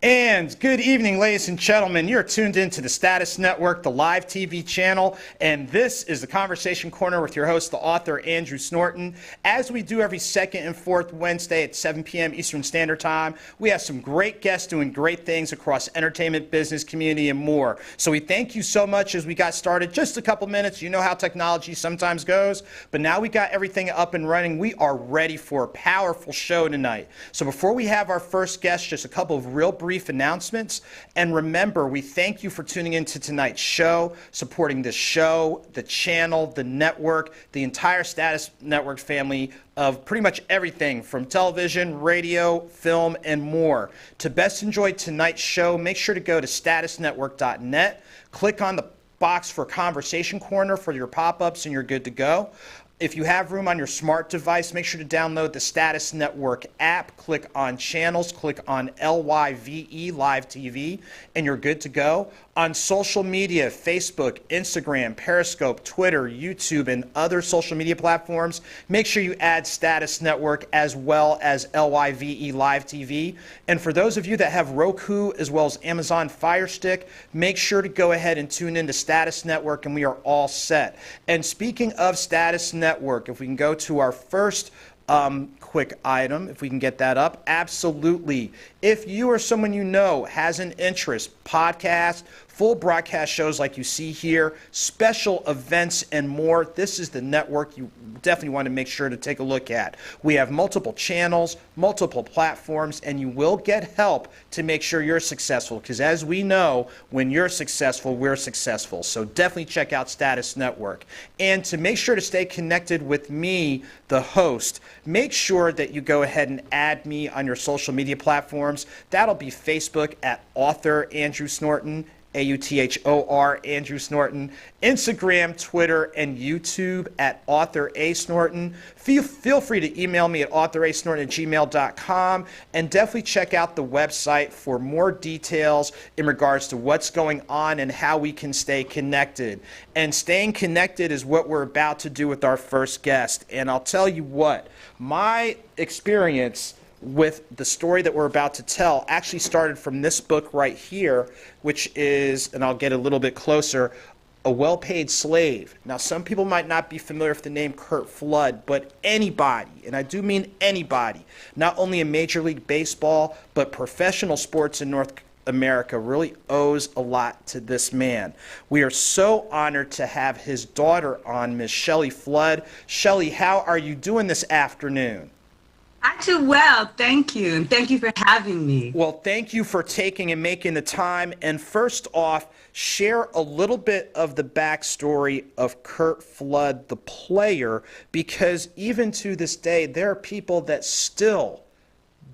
And good evening, ladies and gentlemen. You're tuned into the Status Network, the live TV channel, and this is the Conversation Corner with your host, the author, Andrew Snorton. As we do every second and fourth Wednesday at 7 p.m. Eastern Standard Time, we have some great guests doing great things across entertainment, business, community, and more. So we thank you so much as we got started. Just a couple minutes. You know how technology sometimes goes, but now we got everything up and running. We are ready for a powerful show tonight. So before we have our first guest, just a couple of real brief announcements. And remember, we thank you for tuning into tonight's show, supporting this show, the channel, the network, the entire Status Network family of pretty much everything from television, radio, film, and more. To best enjoy tonight's show, make sure to go to statusnetwork.net, click on the box for Conversation Corner for your pop-ups, and you're good to go. If you have room on your smart device, make sure to download the Status Network app, click on channels, click on LYVE, Live TV, and you're good to go. On social media, Facebook, Instagram, Periscope, Twitter, YouTube, and other social media platforms, make sure you add Status Network as well as LYVE Live TV. And for those of you that have Roku as well as Amazon Fire Stick, make sure to go ahead and tune into Status Network, and we are all set. And speaking of Status Network, if we can go to our first quick item, if we can get that up. Absolutely. If you or someone you know has an interest, podcast, full broadcast shows like you see here, special events, and more, this is the network you definitely want to make sure to take a look at. We have multiple channels, multiple platforms, and you will get help to make sure you're successful, because as we know, when you're successful, we're successful. So definitely check out Status Network. And to make sure to stay connected with me, the host, make sure that you go ahead and add me on your social media platforms. That'll be Facebook at author Andrew Snorton, AUTHOR Andrew Snorton, Instagram, Twitter, and YouTube at author A Snorton. Feel free to email me at authorsnorton@gmail.com, and definitely check out the website for more details in regards to what's going on and how we can stay connected. And staying connected is what we're about to do with our first guest. And I'll tell you what, my experience with the story that we're about to tell actually started from this book right here, which is, and I'll get a little bit closer, A Well-Paid Slave. Now, some people might not be familiar with the name Curt Flood, but anybody, and I do mean anybody, not only in Major League Baseball, but professional sports in North America really owes a lot to this man. We are so honored to have his daughter on, Miss Shelly Flood. Shelly, how are you doing this afternoon? I do well, thank you, and thank you for having me. Well, thank you for taking and making the time. And first off, share a little bit of the backstory of Curt Flood, the player, because even to this day, there are people that still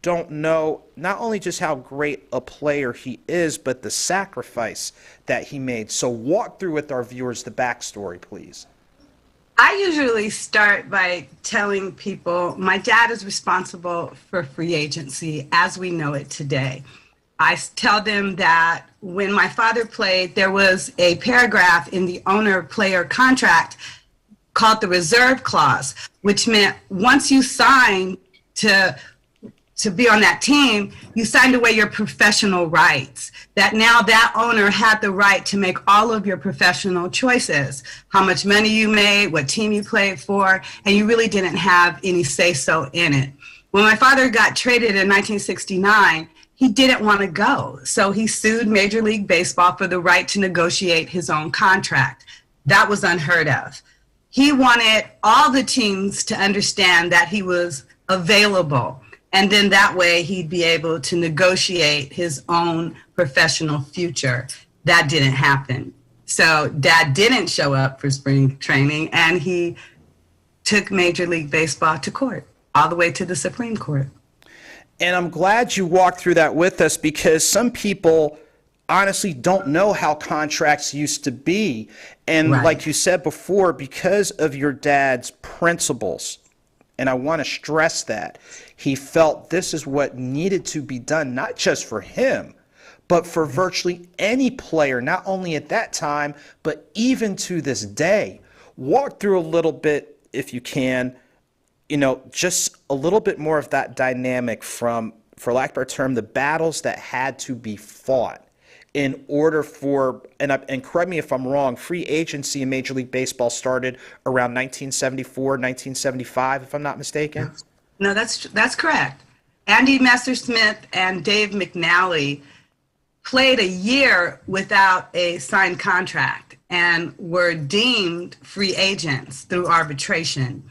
don't know not only just how great a player he is, but the sacrifice that he made. So walk through with our viewers the backstory, please. I usually start by telling people my dad is responsible for free agency as we know it today. I tell them that when my father played, there was a paragraph in the owner-player contract called the reserve clause, which meant once you signed to be on that team, you signed away your professional rights. That now that owner had the right to make all of your professional choices, how much money you made, what team you played for, and you really didn't have any say-so in it. When my father got traded in 1969, he didn't want to go. So he sued Major League Baseball for the right to negotiate his own contract. That was unheard of. He wanted all the teams to understand that he was available. And then that way he'd be able to negotiate his own professional future. That didn't happen. So Dad didn't show up for spring training, and he took Major League Baseball to court, all the way to the Supreme Court. And I'm glad you walked through that with us, because some people honestly don't know how contracts used to be. And right, like you said before, because of your dad's principles, and I want to stress that, he felt this is what needed to be done, not just for him, but for virtually any player, not only at that time, but even to this day. Walk through a little bit, if you can, just a little bit more of that dynamic from for lack of a better term, the battles that had to be fought in order for, and correct me if I'm wrong, free agency in Major League Baseball started around 1974, 1975, if I'm not mistaken? No, that's correct. Andy Messersmith and Dave McNally played a year without a signed contract and were deemed free agents through arbitration.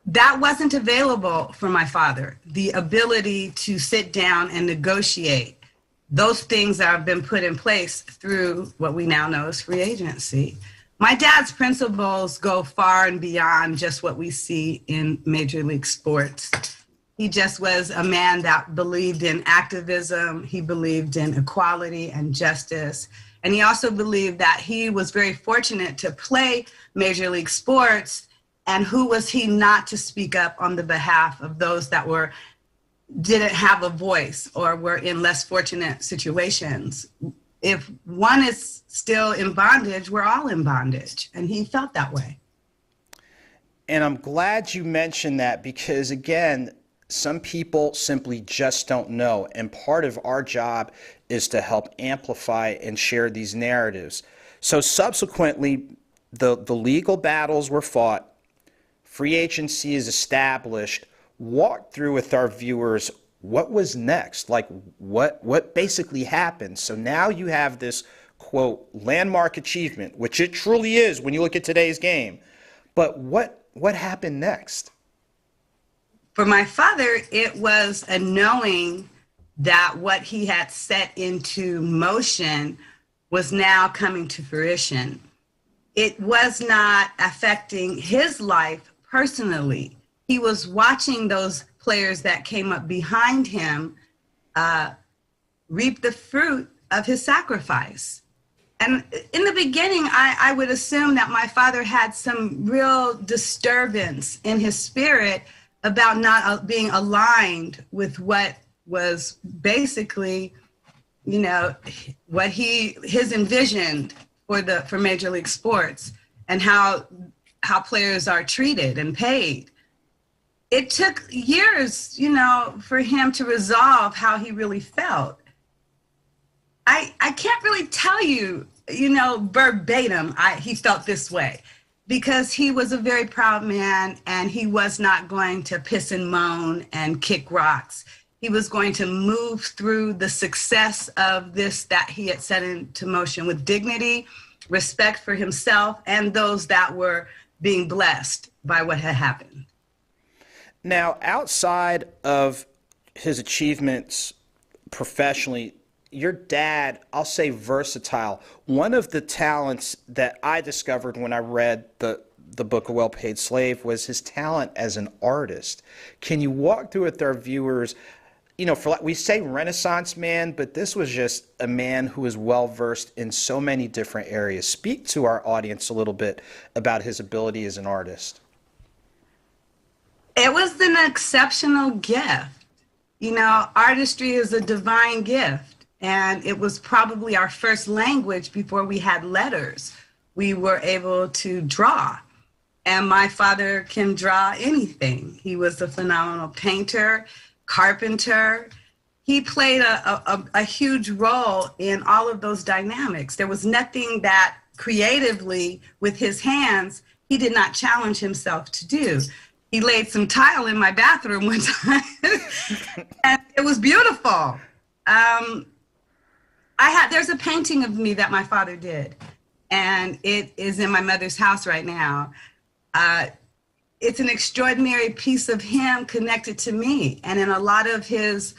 That wasn't available for my father, the ability to sit down and negotiate those things that have been put in place through what we now know as free agency. My dad's principles go far and beyond just what we see in Major League sports. He just was a man that believed in activism. He believed in equality and justice. And he also believed that he was very fortunate to play Major League sports. And who was he not to speak up on the behalf of those that didn't have a voice or were in less fortunate situations? If one is still in bondage, we're all in bondage. And he felt that way. And I'm glad you mentioned that because, again, some people simply just don't know. And part of our job is to help amplify and share these narratives. So subsequently, the legal battles were fought. Free agency is established. Walk through with our viewers what was next, like what basically happened. So now you have this, quote, landmark achievement, which it truly is when you look at today's game. But what happened next? For my father, it was a knowing that what he had set into motion was now coming to fruition. It was not affecting his life personally. He was watching those players that came up behind him reap the fruit of his sacrifice. And in the beginning, I would assume that my father had some real disturbance in his spirit about not being aligned with what was basically, what his envisioned for Major League sports and how players are treated and paid. It took years, for him to resolve how he really felt. I can't really tell you, verbatim, he felt this way, because he was a very proud man and he was not going to piss and moan and kick rocks. He was going to move through the success of this that he had set into motion with dignity, respect for himself and those that were being blessed by what had happened. Now, outside of his achievements professionally, your dad, I'll say versatile. One of the talents that I discovered when I read the book A Well-Paid Slave was his talent as an artist. Can you walk through with our viewers, we say Renaissance man, but this was just a man who was well-versed in so many different areas. Speak to our audience a little bit about his ability as an artist. It was an exceptional gift. Artistry is a divine gift. And it was probably our first language before we had letters. We were able to draw. And my father can draw anything. He was a phenomenal painter, carpenter. He played a huge role in all of those dynamics. There was nothing that creatively with his hands he did not challenge himself to do. He laid some tile in my bathroom one time and it was beautiful. There's a painting of me that my father did, and it is in my mother's house right now. It's an extraordinary piece of him connected to me. And in a lot of his,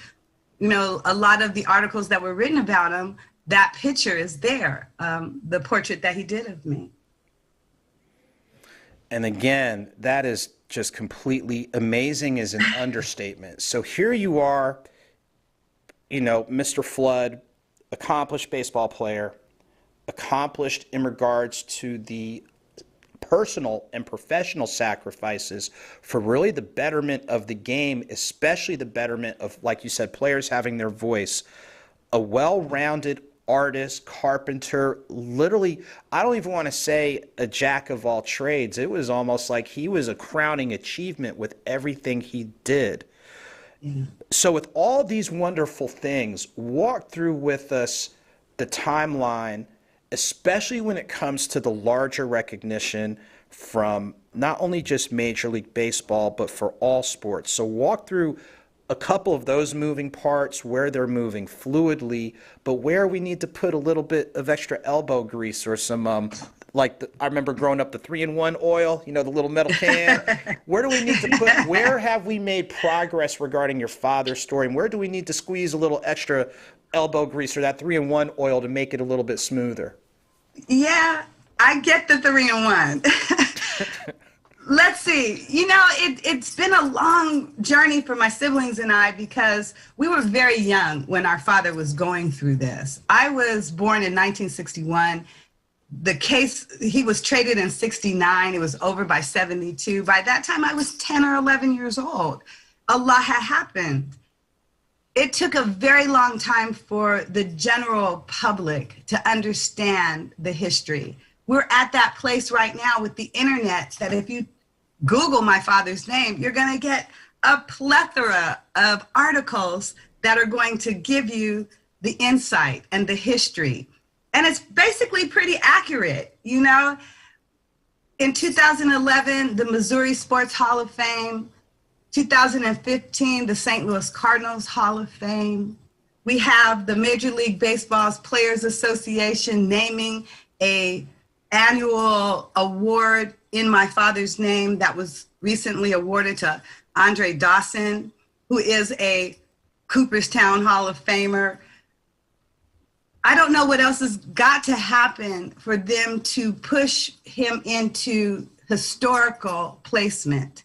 a lot of the articles that were written about him, that picture is there, the portrait that he did of me. And again, that is just completely amazing as an understatement. So here you are, Mr. Flood, accomplished baseball player, accomplished in regards to the personal and professional sacrifices for really the betterment of the game, especially the betterment of, like you said, players having their voice. A well-rounded artist, carpenter, literally, I don't even want to say a jack of all trades. It was almost like he was a crowning achievement with everything he did. Yeah. So with all these wonderful things, walk through with us the timeline, especially when it comes to the larger recognition from not only just Major League Baseball, but for all sports. So walk through a couple of those moving parts, where they're moving fluidly, but where we need to put a little bit of extra elbow grease or some, I remember growing up, the 3-in-1 oil, the little metal can. Where do we need to put, where have we made progress regarding your father's story, and where do we need to squeeze a little extra elbow grease or that 3-in-1 oil to make it a little bit smoother? Yeah, I get the 3-in-1. Let's see. It's been a long journey for my siblings and I, because we were very young when our father was going through this. I was born in 1961. The case, he was traded in 69. It was over by 72. By that time, I was 10 or 11 years old. A lot had happened. It took a very long time for the general public to understand the history. We're at that place right now with the internet that if you Google my father's name, you're going to get a plethora of articles that are going to give you the insight and the history. And it's basically pretty accurate. In 2011, the Missouri Sports Hall of Fame, 2015, the St. Louis Cardinals Hall of Fame. We have the Major League Baseball's Players Association naming a annual award in my father's name that was recently awarded to Andre Dawson, who is a Cooperstown Hall of Famer. I don't know what else has got to happen for them to push him into historical placement.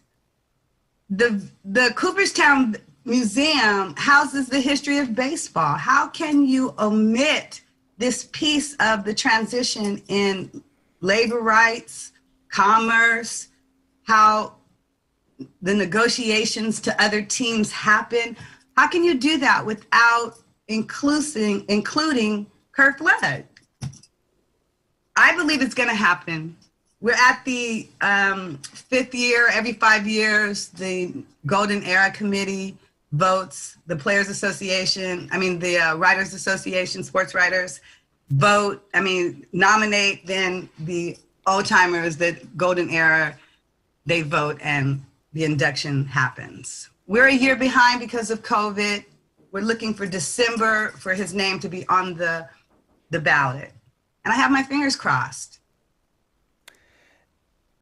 The Cooperstown Museum houses the history of baseball. How can you omit this piece of the transition in labor rights, commerce, how the negotiations to other teams happen? How can you do that without including Curt Flood? I believe it's going to happen. We're at the 5th year. Every 5 years, the Golden Era Committee votes. The Players Association, the Writers Association, sports writers, vote, nominate. Then the old timers, the Golden Era, they vote, and the induction happens. We're a year behind because of COVID. We're looking for December for his name to be on the ballot. And I have my fingers crossed.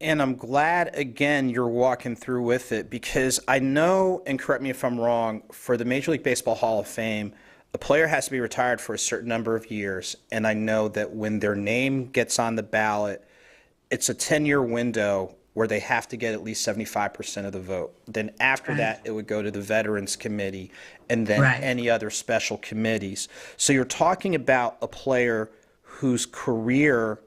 And I'm glad, again, you're walking through with it, because I know, and correct me if I'm wrong, for the Major League Baseball Hall of Fame, a player has to be retired for a certain number of years. And I know that when their name gets on the ballot, it's a 10-year window where they have to get at least 75% of the vote. Then after that, it would go to the Veterans Committee and then any other special committees. So you're talking about a player whose career,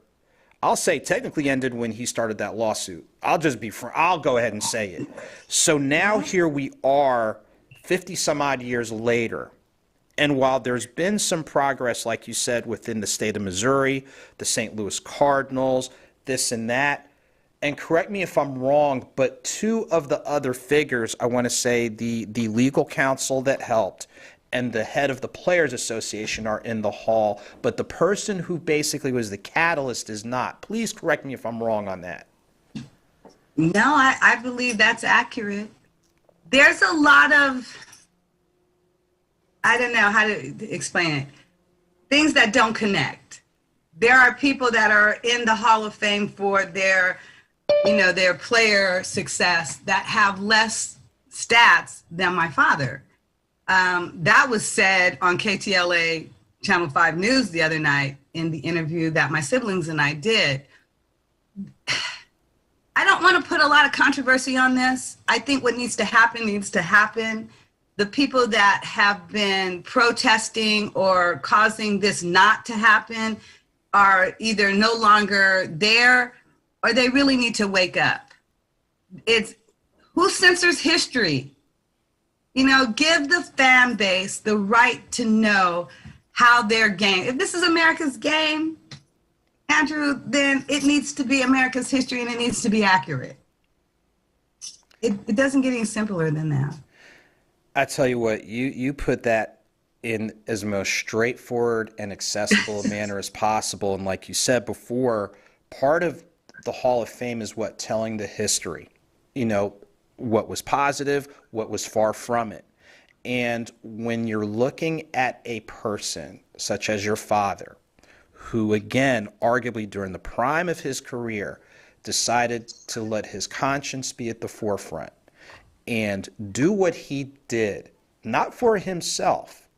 I'll say, technically ended when he started that lawsuit. I'll go ahead and say it. So now here we are 50 some odd years later. And while there's been some progress, like you said, within the state of Missouri, the St. Louis Cardinals, this and that, and correct me if I'm wrong, but two of the other figures, I want to say the legal counsel that helped and the head of the Players Association are in the hall, but the person who basically was the catalyst is not. Please correct me if I'm wrong on that. No, I believe that's accurate. There's a lot of, I don't know how to explain it, things that don't connect. There are people that are in the Hall of Fame for their player success that have less stats than my father. That was said on KTLA Channel 5 News the other night in the interview that my siblings and I did. I don't want to put a lot of controversy on this. I think what needs to happen needs to happen. The people that have been protesting or causing this not to happen are either no longer there or they really need to wake up. It's who censors history? Give the fan base the right to know how their game. If this is America's game, Andrew, then it needs to be America's history and it needs to be accurate. It doesn't get any simpler than that. I tell you what, you put that in as most straightforward and accessible a manner as possible. And like you said before, part of the Hall of Fame is what? Telling the history. You know, what was positive, what was far from it. And when you're looking at a person such as your father, who again, arguably during the prime of his career, decided to let his conscience be at the forefront and do what he did, not for himself,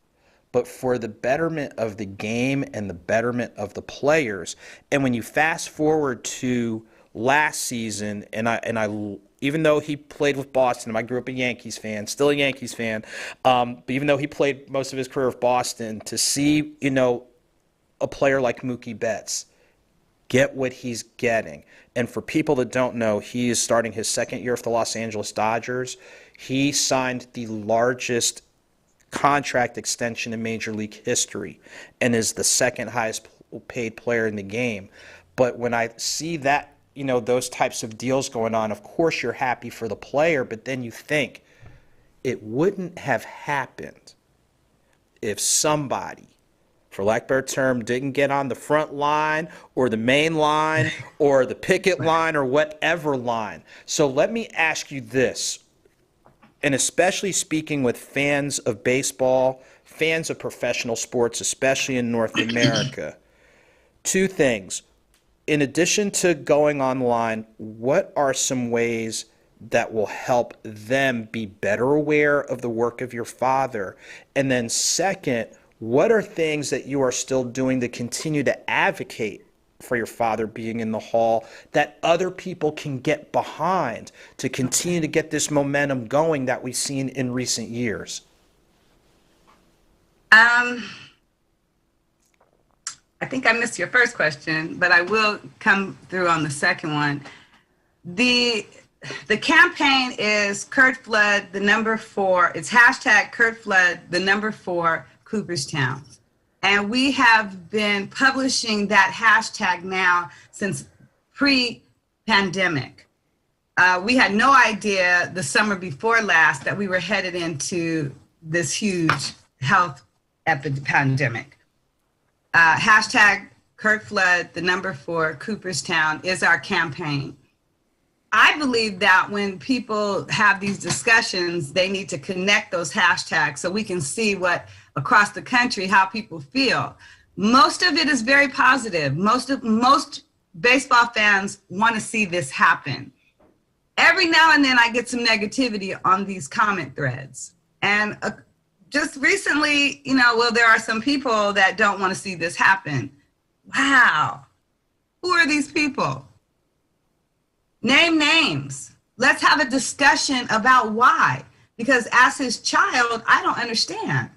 but for the betterment of the game and the betterment of the players. And when you fast forward to last season, and I even though he played with Boston, I grew up a Yankees fan, still a Yankees fan, but even though he played most of his career with Boston, to see, you know, a player like Mookie Betts get what he's getting. And for people that don't know, he is starting his second year with the Los Angeles Dodgers. He signed the largest contract extension in Major League history and is the second highest paid player in the game. But when I see that, you know, those types of deals going on, of course you're happy for the player, but then you think it wouldn't have happened if somebody, for lack of a better term, didn't get on the front line or the main line or the picket line or whatever line. So let me ask you this, and especially speaking with fans of baseball, fans of professional sports, especially in North America, two things. In addition to going online, what are some ways that will help them be better aware of the work of your father? And then second, what are things that you are still doing to continue to advocate for your father being in the Hall that other people can get behind to continue to get this momentum going that we've seen in recent years? I think I missed your first question, but I will come through on the second one. The campaign is Curt Flood, the number 4. It's hashtag Curt Flood, the number 4, Cooperstown. And we have been publishing that hashtag now since pre-pandemic. We had no idea the summer before last that we were headed into this huge health pandemic. Hashtag Curt Flood, the number 4, Cooperstown is our campaign. I believe that when people have these discussions, they need to connect those hashtags so we can see what across the country, how people feel. Most of it is very positive. Most baseball fans want to see this happen. Every now and then I get some negativity on these comment threads. And just recently, you know, well, there are some people that don't want to see this happen. Wow. Who are these people? Name names. Let's have a discussion about why. Because as his child, I don't understand.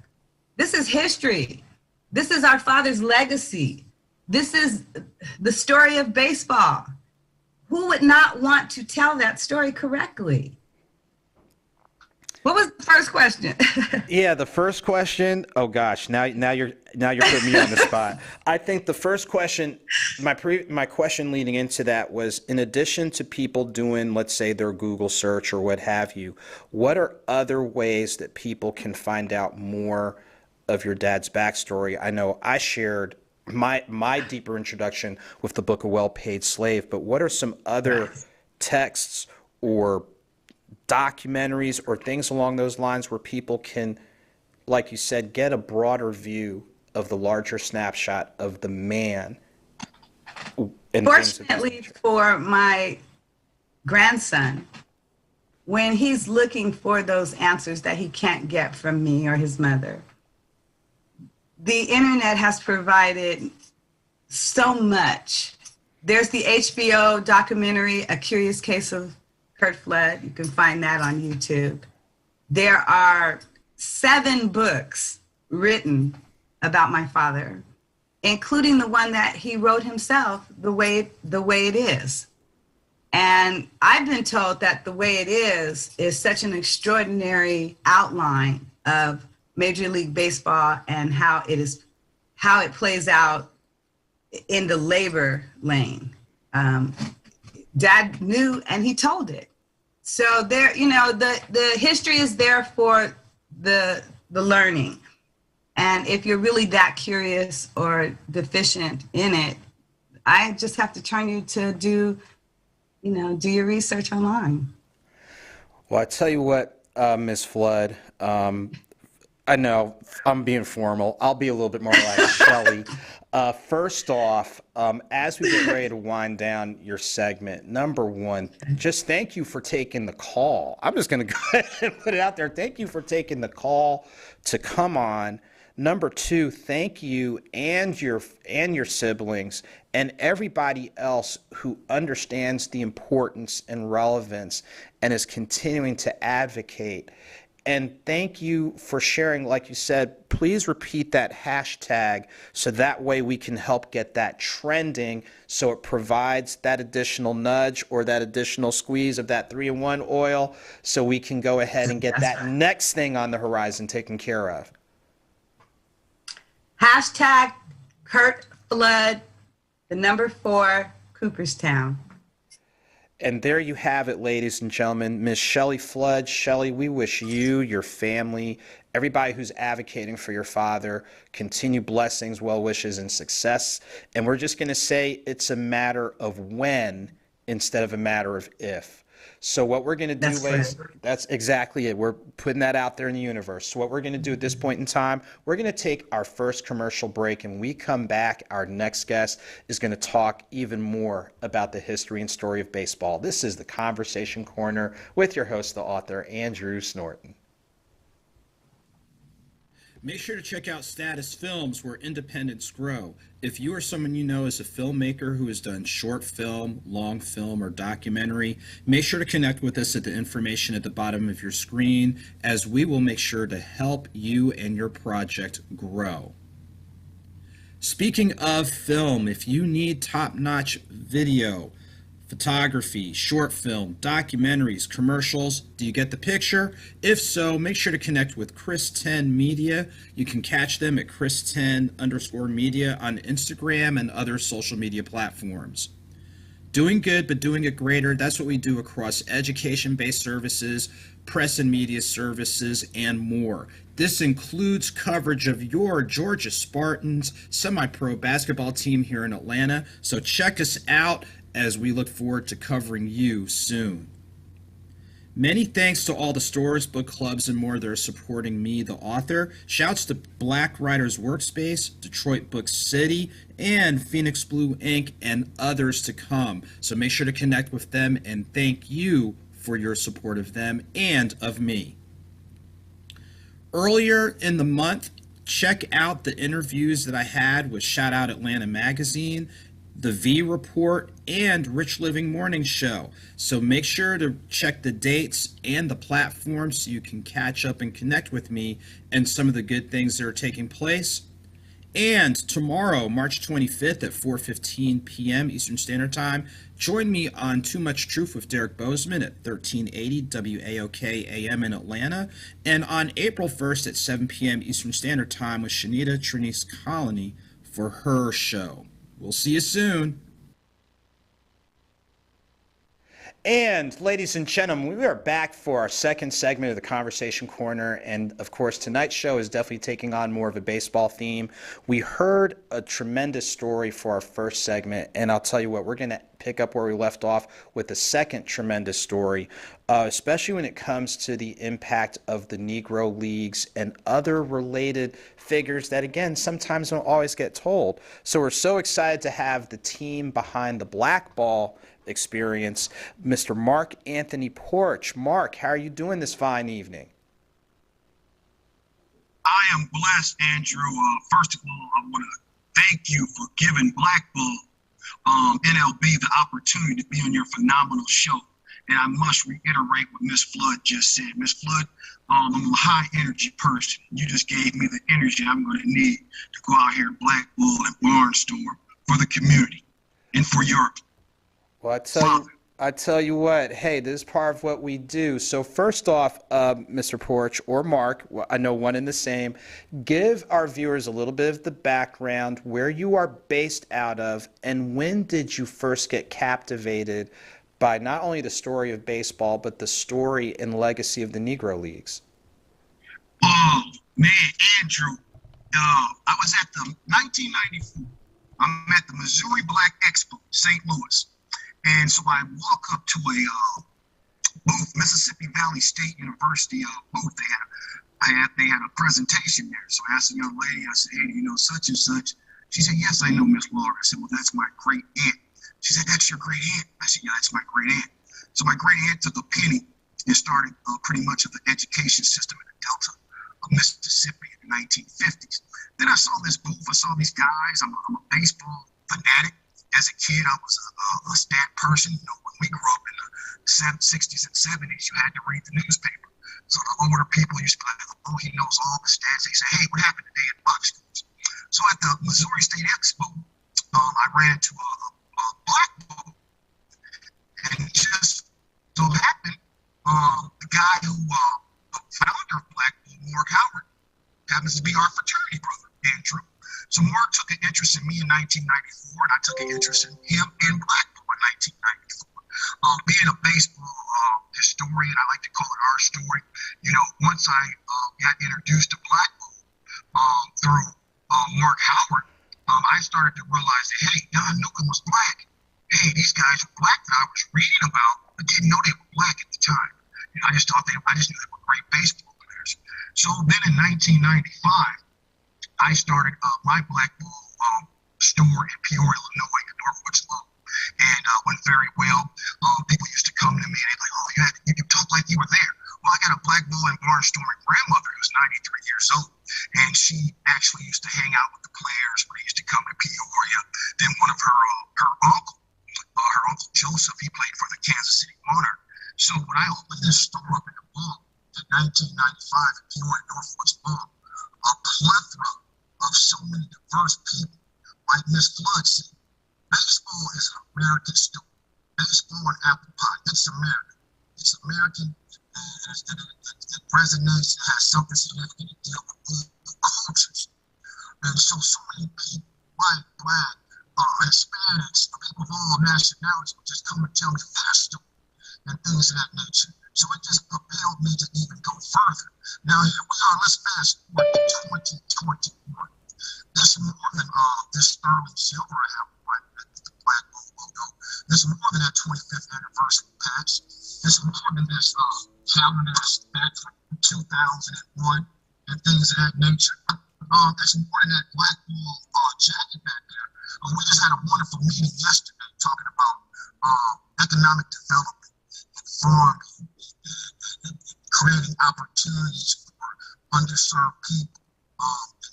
This is history. This is our father's legacy. This is the story of baseball. Who would not want to tell that story correctly? What was the first question? Yeah, the first question. Oh gosh, now you're putting me on the spot. I think the first question, my question leading into that was, in addition to people doing, let's say, their Google search or what have you, what are other ways that people can find out more of your dad's backstory? I know I shared my deeper introduction with the book A Well-Paid Slave, but what are some other texts or documentaries or things along those lines where people can, like you said, get a broader view of the larger snapshot of the man? Fortunately for my grandson, when he's looking for those answers that he can't get from me or his mother, the internet has provided so much. There's the HBO documentary, A Curious Case of Curt Flood. You can find that on YouTube. There are 7 books written about my father, including the one that he wrote himself, The Way It Is. And I've been told that The Way It Is such an extraordinary outline of Major League Baseball and how it plays out in the labor lane. Dad knew and he told it. So there, you know, the history is there for the learning. And if you're really that curious or deficient in it, I just have to turn you to do your research online. Well, I tell you what, Ms. Flood, I know I'm being formal. I'll be a little bit more like Shelly. First off, as we get ready to wind down your segment, number one, just thank you for taking the call. I'm just going to go ahead and put it out there. Thank you for taking the call to come on. Number two, thank you and your siblings and everybody else who understands the importance and relevance and is continuing to advocate. And thank you for sharing, like you said, please repeat that hashtag so that way we can help get that trending so it provides that additional nudge or that additional squeeze of that 3-in-1 oil so we can go ahead and get that next thing on the horizon taken care of. Hashtag Curt Flood, the number 4, Cooperstown. And there you have it, ladies and gentlemen. Miss Shelly Flood. Shelly, we wish you, your family, everybody who's advocating for your father, continued blessings, well wishes, and success. And we're just going to say it's a matter of when instead of a matter of if. So what we're going to do, ladies, that's exactly it. We're putting that out there in the universe. So what we're going to do at this point in time, we're going to take our first commercial break, and when we come back, our next guest is going to talk even more about the history and story of baseball. This is the Conversation Corner with your host, the author, Andrew Snorton. Make sure to check out Status Films, where independents grow. If you or someone you know is a filmmaker who has done short film, long film, or documentary, make sure to connect with us at the information at the bottom of your screen, as we will make sure to help you and your project grow. Speaking of film, if you need top-notch video, photography, short film, documentaries, commercials. Do you get the picture? If so, make sure to connect with Chris 10 Media. You can catch them at Chris10_media on Instagram and other social media platforms. Doing good, but doing it greater. That's what we do across education-based services, press and media services, and more. This includes coverage of your Georgia Spartans semi-pro basketball team here in Atlanta. So check us out as we look forward to covering you soon. Many thanks to all the stores, book clubs, and more that are supporting me, the author. Shouts to Black Writers Workspace, Detroit Book City, and Phoenix Blue Ink, and others to come. So make sure to connect with them, and thank you for your support of them and of me. Earlier in the month, check out the interviews that I had with Shout Out Atlanta Magazine, The V Report, and Rich Living Morning Show. So make sure to check the dates and the platforms so you can catch up and connect with me and some of the good things that are taking place. And tomorrow, March 25th at 4:15 p.m. Eastern Standard Time, join me on Too Much Truth with Derek Bozeman at 1380 WAOK AM in Atlanta, and on April 1st at 7 p.m. Eastern Standard Time with Shanita Trinice Colony for her show. We'll see you soon. And ladies and gentlemen, we are back for our second segment of the Conversation Corner. And of course, tonight's show is definitely taking on more of a baseball theme. We heard a tremendous story for our first segment. And I'll tell you what, we're going to pick up where we left off with the second tremendous story, especially when it comes to the impact of the Negro Leagues and other related figures that, again, sometimes don't always get told. So we're so excited to have the team behind the BlackBall experience, Mr. Mark Anthony Porch. Mark, how are you doing this fine evening? I am blessed, Andrew. First of all, I want to thank you for giving BlackBall NLB the opportunity to be on your phenomenal show. And I must reiterate what Miss Flood just said. Miss Flood, I'm a high energy person. You just gave me the energy I'm going to need to go out here and BlackBall and barnstorm for the community and for your Well, I tell you what, hey, this is part of what we do. So first off, Mr. Porch or Mark, I know one and the same, give our viewers a little bit of the background, where you are based out of, and when did you first get captivated by not only the story of baseball, but the story and legacy of the Negro Leagues? Oh, man, Andrew, I was at the 1994. I'm at the Missouri Black Expo, St. Louis. And so I walk up to a booth, Mississippi Valley State University booth. They had a presentation there. So I asked a young lady, I said, hey, you know such and such? She said, yes, I know Miss Laura. I said, well, that's my great aunt. She said, that's your great aunt? I said, yeah, that's my great aunt. So my great aunt took a penny and started pretty much of the education system in the Delta of Mississippi in the 1950s. Then I saw this booth. I saw these guys. I'm a baseball fanatic. As a kid, I was a stat person. You know, when we grew up in the 60s and 70s, you had to read the newspaper. So the older people used to be like, oh, he knows all the stats. They say, hey, what happened today at box scores? So at the Missouri State Expo, I ran into a BlackBall. And just so happened, the guy who, the founder of BlackBall, Mark Howard, happens to be our fraternity brother, Andrew. So Mark took an interest in me in 1994, and I took an interest in him in BlackBall in 1994. Being a baseball historian, I like to call it our story. You know, once I got introduced to BlackBall through Mark Howard, I started to realize that, hey, Don Newcomb was black. Hey, these guys were black that I was reading about, but didn't know they were black at the time. You know, I just knew they were great baseball players. So then in 1995, I started my BlackBall store in Peoria, Illinois, in Northwoods Low, and went very well. People used to come to me and they'd be like, oh, you talk like you were there. Well, I got a BlackBall and barnstorming grandmother who's 93 years old, and she actually used to hang out with the players when they used to come to Peoria. Then one of her uncle Joseph, he played for the Kansas City Monarch. So when I opened this store up in the mall in 1995 in Peoria, Northwoods Low, a plethora of so many diverse people, like Miss Flood said, baseball is an American story. Baseball and apple pie, it's American. It's American, and it resonates, it has something significant to deal with the cultures. And so many people, white, black, Hispanics, people of all nationalities would just come and tell me their story and things of that nature. So it just propelled me to even go further. Now here we are, let's fast forward to 2021. This more than this sterling silver I have right with the BlackBall logo. This more than that 25th anniversary patch. This more than this calendar back from 2001 and things of that nature. It's more than that BlackBall jacket back there. We just had a wonderful meeting yesterday talking about economic development and farming and creating opportunities for underserved people,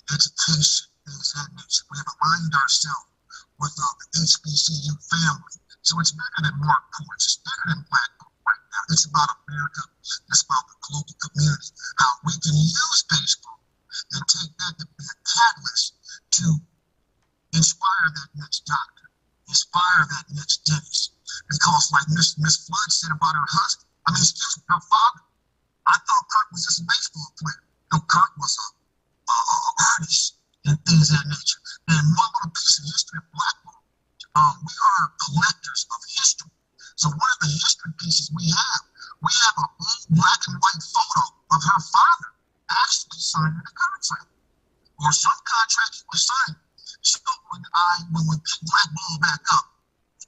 education, things of that nature. We have aligned ourselves with the HBCU family. So it's bigger than Mark Points. It's bigger than BlackBall right now. It's about America. It's about the global community. How we can use baseball and take that to be a catalyst to inspire that next doctor, inspire that next dentist. Because like Miss Flood said about her husband, her father, I thought Curt was just a baseball player. No, Curt was a artist and things of that nature. And one little piece of history of BlackBall, we are collectors of history. So one of the history pieces we have an old black and white photo of her father actually signing a contract, or some contract he was signing. So when we picked BlackBall back up,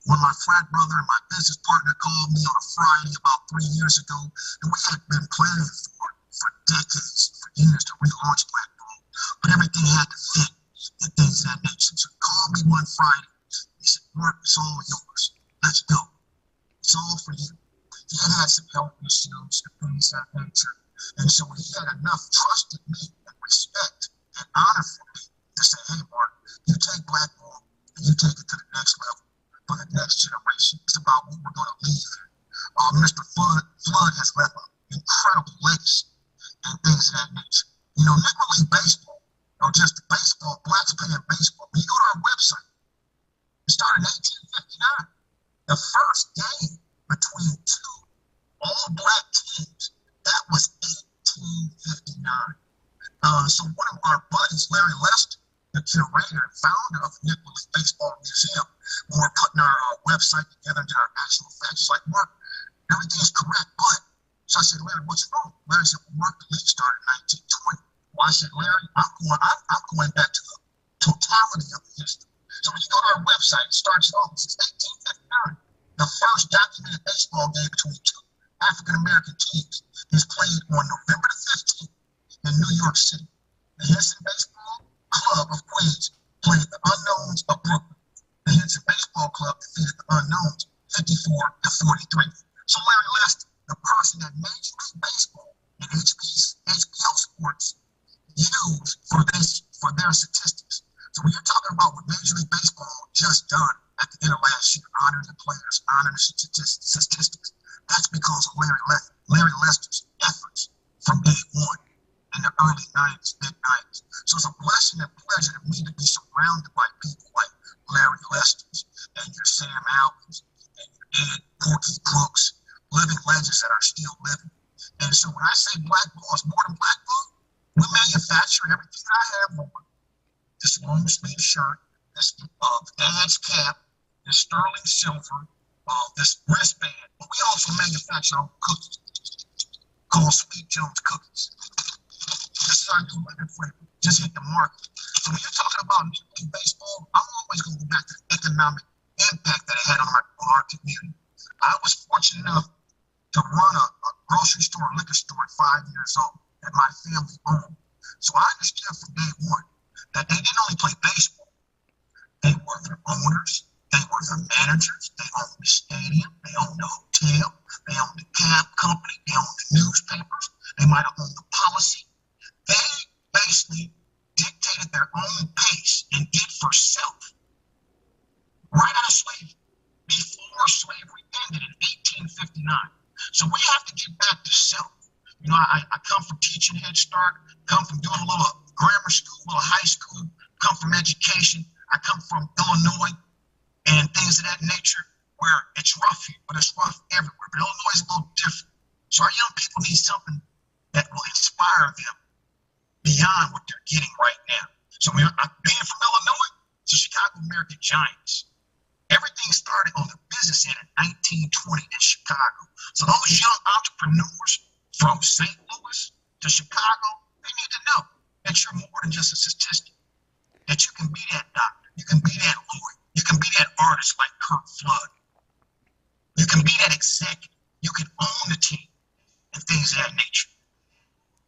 when my frat brother and my business partner called me on a Friday about 3 years ago, and we had been planning for decades, for years, to relaunch BlackBall, but everything had to fit and things of that nature. So he called me one Friday. He said, Mark, it's all yours. Let's go. It's all for you. He had some health issues and things of that nature. And so he had enough trust in me and respect and honor for me to say, hey, Mark, you take BlackBall and you take it to the next level for the next generation. It's about what we're going to leave. Mr. Flood has left an incredible legacy and things of that nature. You know, Negro League baseball, or just the baseball, blacks playing baseball. When you go to our website, it started in 1859. The first game between two all-black teams, that was 1859. So one of our buddies, Larry Lester, the curator and founder of the Negro League Baseball Museum, when we're putting our website together and did our actual facts, like, Mark, everything is correct, but So I said, Larry, what's wrong? Larry said, well, Mark, the league started in 1920. Well, I said, Larry, I'm going back to the totality of the history. So when you go to our website, it starts off since 1859. The first documented baseball game between two African-American teams is played on November the 15th in New York City. The Henson Baseball Club of Queens played the Unknowns of Brooklyn. The Henson Baseball Club defeated the Unknowns 54-43. So Larry Lester, the person that Major League Baseball and HBO Sports use for their statistics. So when you're talking about what Major League Baseball just done at the end of last year, honoring the players, honoring the statistics, that's because of Larry Lester's efforts from day one in the early 90s, mid-90s. So it's a blessing and pleasure to me to be surrounded by people like Larry Lester's and your Sam Albans and your Ed Porky Brooks, living legends that are still living. And so when I say BlackBall is more than BlackBall, we manufacture everything that I have on. This long sleeve shirt, this dad's cap, this sterling silver, this wristband. But we also manufacture our own cookies called Sweet Jones cookies. This is our new record flavor. Just hit the market. So when you're talking about Negro League baseball, I'm always going to go back to the economic impact that it had on our community. I was fortunate enough to run a grocery store, liquor store at 5 years old that my family owned. So I understood from day one that they didn't only play baseball. They were the owners. They were the managers. They owned the stadium. They owned the hotel. They owned the cab company. They owned the newspapers. They might have owned the policy. They basically dictated their own pace and did for self. Right out of slavery, before slavery ended in 1859. So we have to get back to self. You know, I come from teaching Head Start, come from doing a little grammar school, a little high school, come from education. I come from Illinois and things of that nature where it's rough here, but it's rough everywhere. But Illinois is a little different. So our young people need something that will inspire them beyond what they're getting right now. So being from Illinois to Chicago American Giants, everything started on the business end in 1920 in Chicago. So those young entrepreneurs from St. Louis to Chicago, they need to know that you're more than just a statistic, that you can be that doctor, you can be that lawyer, you can be that artist like Curt Flood, you can be that executive, you can own the team and things of that nature.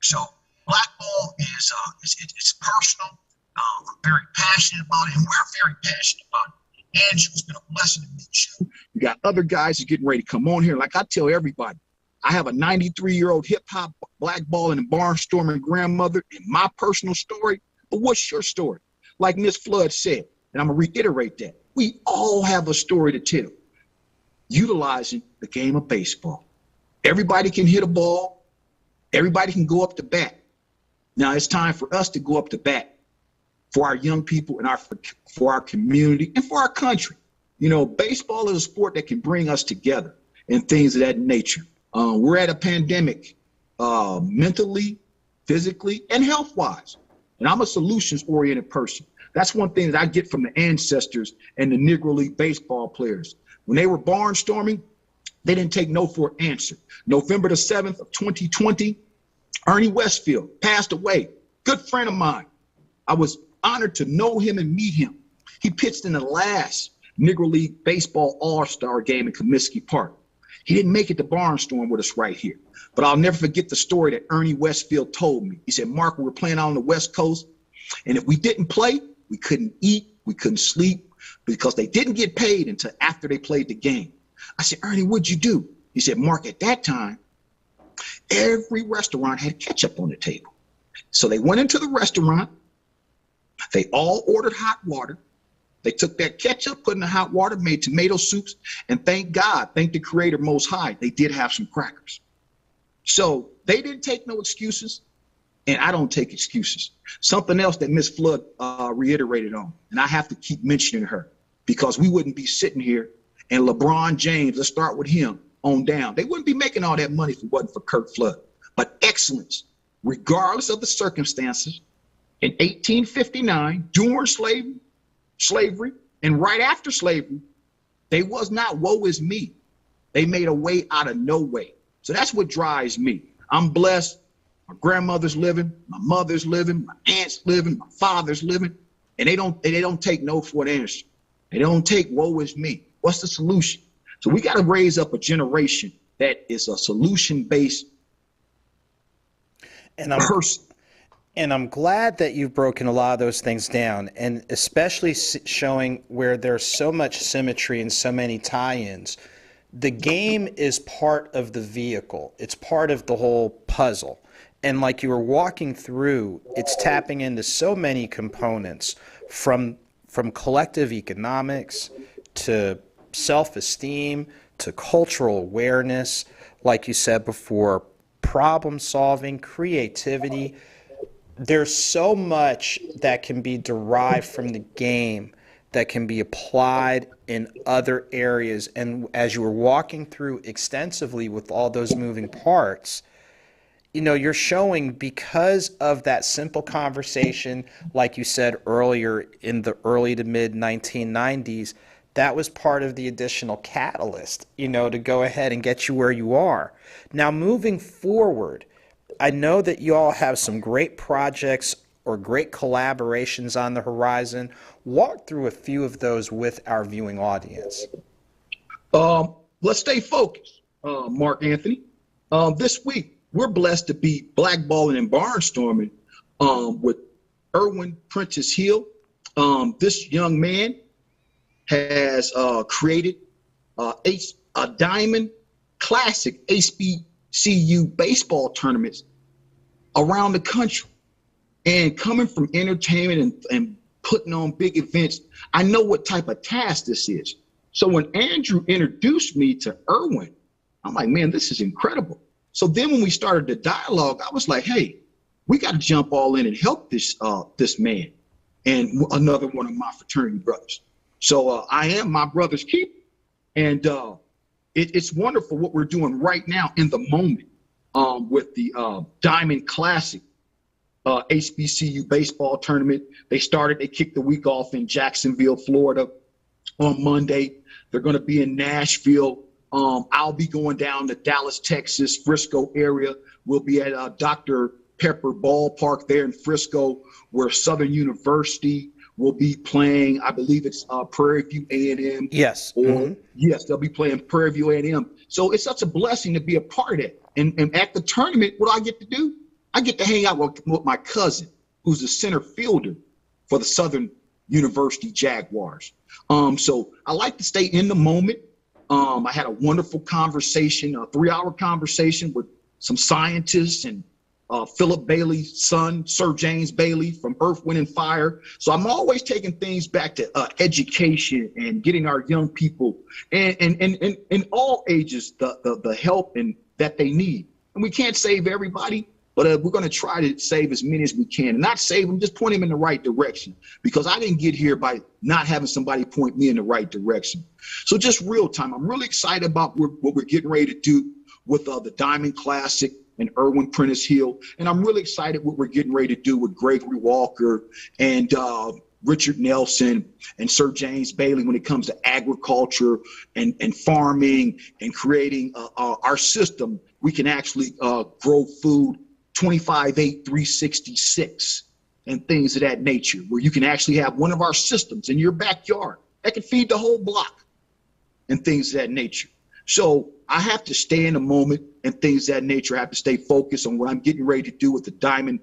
So BlackBall is it's personal. I'm very passionate about it, and we're very passionate about it. Andrew, it's been a blessing to meet you. You got other guys who are getting ready to come on here. Like I tell everybody, I have a 93-year-old hip-hop blackballing and barnstorming grandmother in my personal story. But what's your story? Like Miss Flood said, and I'm going to reiterate that, we all have a story to tell, utilizing the game of baseball. Everybody can hit a ball. Everybody can go up to bat. Now it's time for us to go up to bat for our young people and for our community and for our country. You know, baseball is a sport that can bring us together and things of that nature. We're at a pandemic, mentally, physically, and health-wise. And I'm a solutions-oriented person. That's one thing that I get from the ancestors and the Negro League baseball players. When they were barnstorming, they didn't take no for an answer. November the 7th of 2020, Ernie Westfield passed away. Good friend of mine. I was honored to know him and meet him. He pitched in the last Negro League Baseball All-Star game in Comiskey Park. He didn't make it to barnstorm with us right here. But I'll never forget the story that Ernie Westfield told me. He said, Mark, we were playing out on the West Coast, and if we didn't play, we couldn't eat, we couldn't sleep, because they didn't get paid until after they played the game. I said, Ernie, what'd you do? He said, Mark, at that time, every restaurant had ketchup on the table. So they went into the restaurant. They all ordered hot water. They took that ketchup, put in the hot water, made tomato soups, and thank God, thank the Creator Most High, they did have some crackers. So they didn't take no excuses, and I don't take excuses. Something else that Miss Flood reiterated on, and I have to keep mentioning her, because we wouldn't be sitting here, and LeBron James, let's start with him, on down. They wouldn't be making all that money if it wasn't for Curt Flood. But excellence, regardless of the circumstances, in 1859, during slavery, and right after slavery, they was not woe is me. They made a way out of no way. So that's what drives me. I'm blessed. My grandmother's living, my mother's living, my aunt's living, my father's living, and they don't take no for an answer. They don't take woe is me. What's the solution? So we got to raise up a generation that is a solution-based person. And I'm glad that you've broken a lot of those things down, and especially showing where there's so much symmetry and so many tie-ins. The game is part of the vehicle. It's part of the whole puzzle. And like you were walking through, it's tapping into so many components, from collective economics to self-esteem to cultural awareness, like you said before, problem solving, creativity. There's so much that can be derived from the game that can be applied in other areas. And as you were walking through extensively with all those moving parts, you know, you're showing, because of that simple conversation, like you said earlier, in the early to mid 1990s, that was part of the additional catalyst, you know, to go ahead and get you where you are. Now, moving forward, I know that you all have some great projects or great collaborations on the horizon. Walk through a few of those with our viewing audience. Let's stay focused, Mark Anthony. This week, we're blessed to be blackballing and barnstorming with Erwin Prentice Hill. This young man has created a Diamond Classic HBCU baseball tournaments around the country. And coming from entertainment and putting on big events, I know what type of task this is. So when Andrew introduced me to Erwin, I'm like, man, this is incredible. So then when we started the dialogue, I was like, hey, we got to jump all in and help this man and another one of my fraternity brothers. So I am my brother's keeper. And it's wonderful what we're doing right now in the moment with the Diamond Classic HBCU baseball tournament. They kicked the week off in Jacksonville, Florida on Monday. They're going to be in Nashville. I'll be going down to Dallas, Texas, Frisco area. We'll be at Dr. Pepper Ballpark there in Frisco, where Southern University will be playing. I believe it's Prairie View A&M. Yes. Yes, they'll be playing Prairie View A&M. So it's such a blessing to be a part of that. And at the tournament, what do I get to do? I get to hang out with my cousin, who's the center fielder for the Southern University Jaguars. So I like to stay in the moment. I had a wonderful conversation, a 3-hour conversation with some scientists and Philip Bailey's son, Sir James Bailey from Earth, Wind, and Fire. So I'm always taking things back to education and getting our young people and in all ages the help and that they need. And we can't save everybody, but we're going to try to save as many as we can. And not save them, just point them in the right direction, because I didn't get here by not having somebody point me in the right direction. So just real time, I'm really excited about what we're getting ready to do with the Diamond Classic and Erwin Prentice Hill. And I'm really excited what we're getting ready to do with Gregory Walker and Richard Nelson and Sir James Bailey when it comes to agriculture and farming and creating our system. We can actually grow food 25/8, 366 and things of that nature, where you can actually have one of our systems in your backyard that can feed the whole block and things of that nature. So I have to stay in the moment and things of that nature. I have to stay focused on what I'm getting ready to do with the Diamond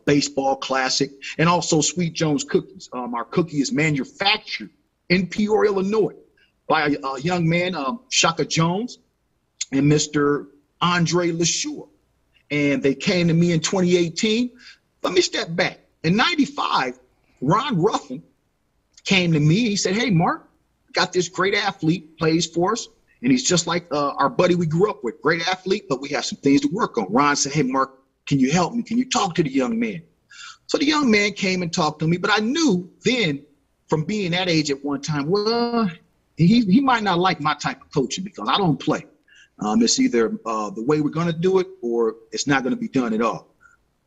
Baseball Classic, and also Sweet Jones Cookies. Our cookie is manufactured in Peoria, Illinois by a young man, Shaka Jones, and Mr. Andre LeSure. And they came to me in 2018. Let me step back. In 95, Ron Ruffin came to me. He said, hey, Mark, got this great athlete, plays for us. And he's just like our buddy we grew up with, great athlete, but we have some things to work on. Ron said, hey, Mark, can you help me? Can you talk to the young man? So the young man came and talked to me, but I knew then from being that age at one time, well, he might not like my type of coaching because I don't play. It's either the way we're going to do it or it's not going to be done at all.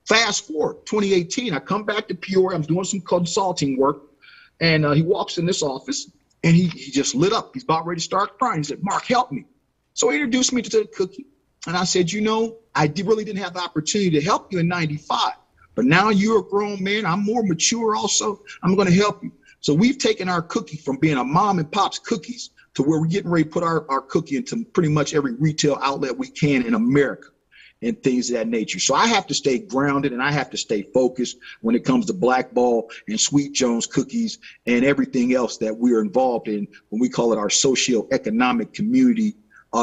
Fast forward, 2018, I come back to Peoria. I'm doing some consulting work, and he walks in this office, and he just lit up. He's about ready to start crying. He said, Mark, help me. So he introduced me to the cookie. And I said, you know, really didn't have the opportunity to help you in 95. But now you're a grown man. I'm more mature also. I'm going to help you. So we've taken our cookie from being a mom and pop's cookies to where we're getting ready to put our cookie into pretty much every retail outlet we can in America and things of that nature. So I have to stay grounded and I have to stay focused when it comes to BlackBall and Sweet Jones cookies and everything else that we're involved in when we call it our socio-economic community